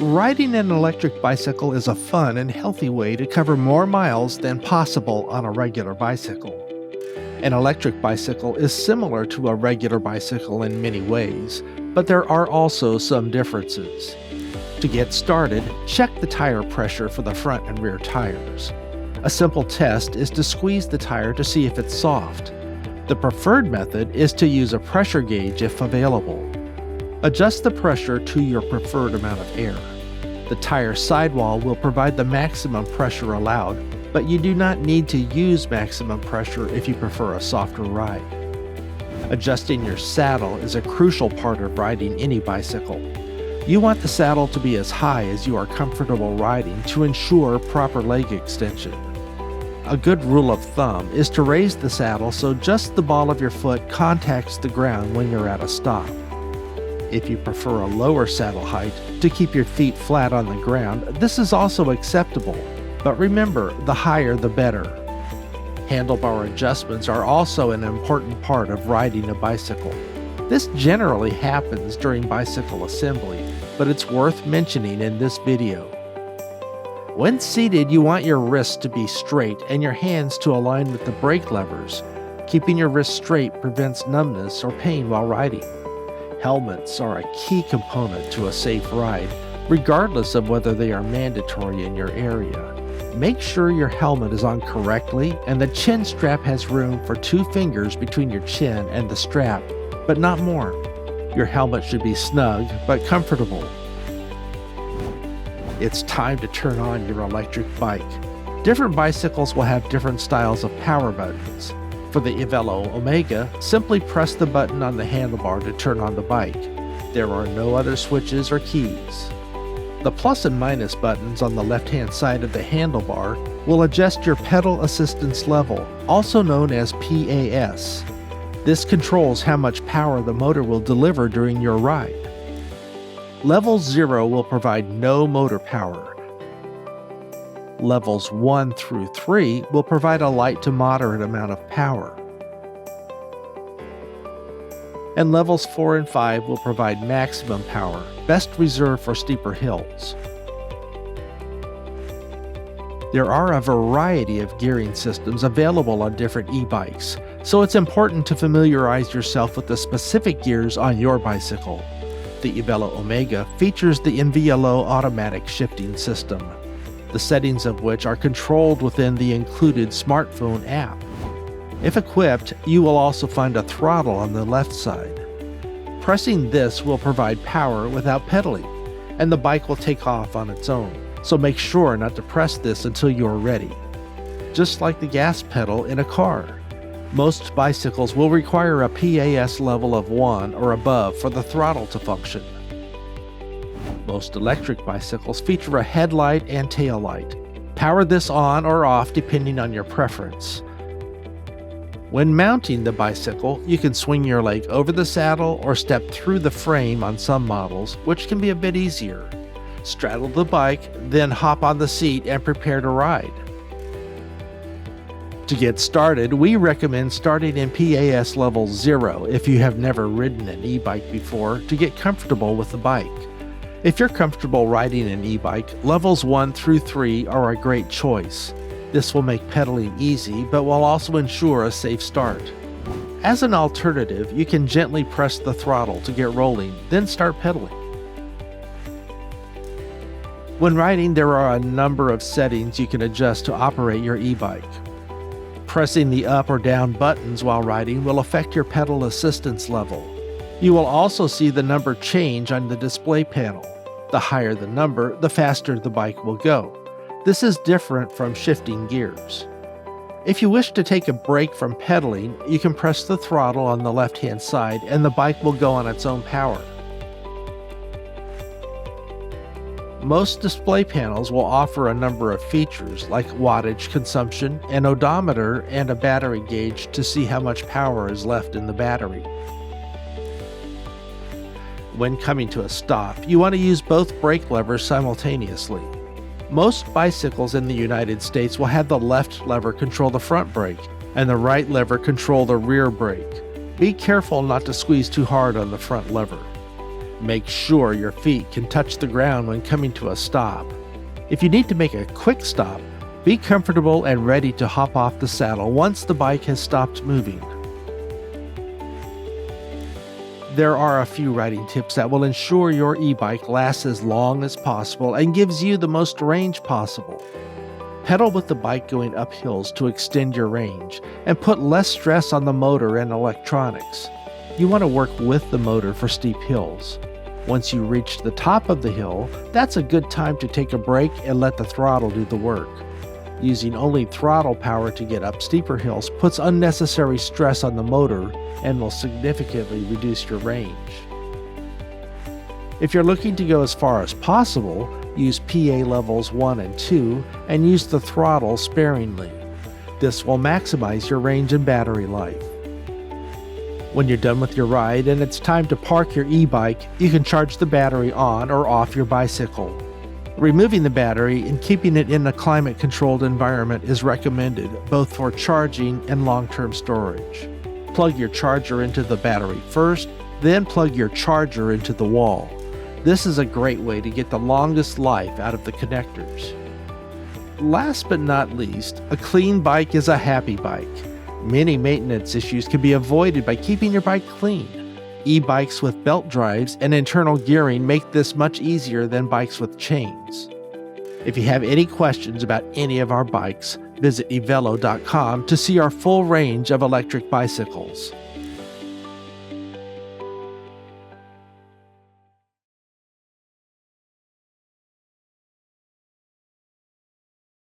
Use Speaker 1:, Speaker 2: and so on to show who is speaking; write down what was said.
Speaker 1: Riding an electric bicycle is a fun and healthy way to cover more miles than possible on a regular bicycle. An electric bicycle is similar to a regular bicycle in many ways, but there are also some differences. To get started, check the tire pressure for the front and rear tires. A simple test is to squeeze the tire to see if it's soft. The preferred method is to use a pressure gauge if available. Adjust the pressure to your preferred amount of air. The tire sidewall will provide the maximum pressure allowed, but you do not need to use maximum pressure if you prefer a softer ride. Adjusting your saddle is a crucial part of riding any bicycle. You want the saddle to be as high as you are comfortable riding to ensure proper leg extension. A good rule of thumb is to raise the saddle so just the ball of your foot contacts the ground when you're at a stop. If you prefer a lower saddle height to keep your feet flat on the ground, this is also acceptable, but remember, the higher the better. Handlebar adjustments are also an important part of riding a bicycle. This generally happens during bicycle assembly, but it's worth mentioning in this video. When seated, you want your wrists to be straight and your hands to align with the brake levers. Keeping your wrists straight prevents numbness or pain while riding. Helmets are a key component to a safe ride, regardless of whether they are mandatory in your area. Make sure your helmet is on correctly and the chin strap has room for 2 fingers between your chin and the strap, but not more. Your helmet should be snug but comfortable. It's time to turn on your electric bike. Different bicycles will have different styles of power buttons. For the EVELO Omega, simply press the button on the handlebar to turn on the bike. There are no other switches or keys. The plus and minus buttons on the left-hand side of the handlebar will adjust your pedal assistance level, also known as PAS. This controls how much power the motor will deliver during your ride. Level 0 will provide no motor power. Levels 1 through 3 will provide a light to moderate amount of power. And levels 4 and 5 will provide maximum power, best reserved for steeper hills. There are a variety of gearing systems available on different e-bikes, so it's important to familiarize yourself with the specific gears on your bicycle. The EVELO Omega features the EVELO automatic shifting system, the settings of which are controlled within the included smartphone app. If equipped, you will also find a throttle on the left side. Pressing this will provide power without pedaling, and the bike will take off on its own, so make sure not to press this until you are ready. Just like the gas pedal in a car, most bicycles will require a PAS level of 1 or above for the throttle to function. Most electric bicycles feature a headlight and tail light. Power this on or off depending on your preference. When mounting the bicycle, you can swing your leg over the saddle or step through the frame on some models, which can be a bit easier. Straddle the bike, then hop on the seat and prepare to ride. To get started, we recommend starting in PAS level 0 if you have never ridden an e-bike before to get comfortable with the bike. If you're comfortable riding an e-bike, levels 1 through 3 are a great choice. This will make pedaling easy, but will also ensure a safe start. As an alternative, you can gently press the throttle to get rolling, then start pedaling. When riding, there are a number of settings you can adjust to operate your e-bike. Pressing the up or down buttons while riding will affect your pedal assistance level. You will also see the number change on the display panel. The higher the number, the faster the bike will go. This is different from shifting gears. If you wish to take a break from pedaling, you can press the throttle on the left-hand side and the bike will go on its own power. Most display panels will offer a number of features like wattage consumption, an odometer, and a battery gauge to see how much power is left in the battery. When coming to a stop, you want to use both brake levers simultaneously. Most bicycles in the United States will have the left lever control the front brake and the right lever control the rear brake. Be careful not to squeeze too hard on the front lever. Make sure your feet can touch the ground when coming to a stop. If you need to make a quick stop, be comfortable and ready to hop off the saddle once the bike has stopped moving. There are a few riding tips that will ensure your e-bike lasts as long as possible and gives you the most range possible. Pedal with the bike going up hills to extend your range and put less stress on the motor and electronics. You want to work with the motor for steep hills. Once you reach the top of the hill, that's a good time to take a break and let the throttle do the work. Using only throttle power to get up steeper hills puts unnecessary stress on the motor and will significantly reduce your range. If you're looking to go as far as possible, use PA levels 1 and 2 and use the throttle sparingly. This will maximize your range and battery life. When you're done with your ride and it's time to park your e-bike, you can charge the battery on or off your bicycle. Removing the battery and keeping it in a climate-controlled environment is recommended both for charging and long-term storage. Plug your charger into the battery first, then plug your charger into the wall. This is a great way to get the longest life out of the connectors. Last but not least, a clean bike is a happy bike. Many maintenance issues can be avoided by keeping your bike clean. E-bikes with belt drives and internal gearing make this much easier than bikes with chains. If you have any questions about any of our bikes, visit EVELO.com to see our full range of electric bicycles.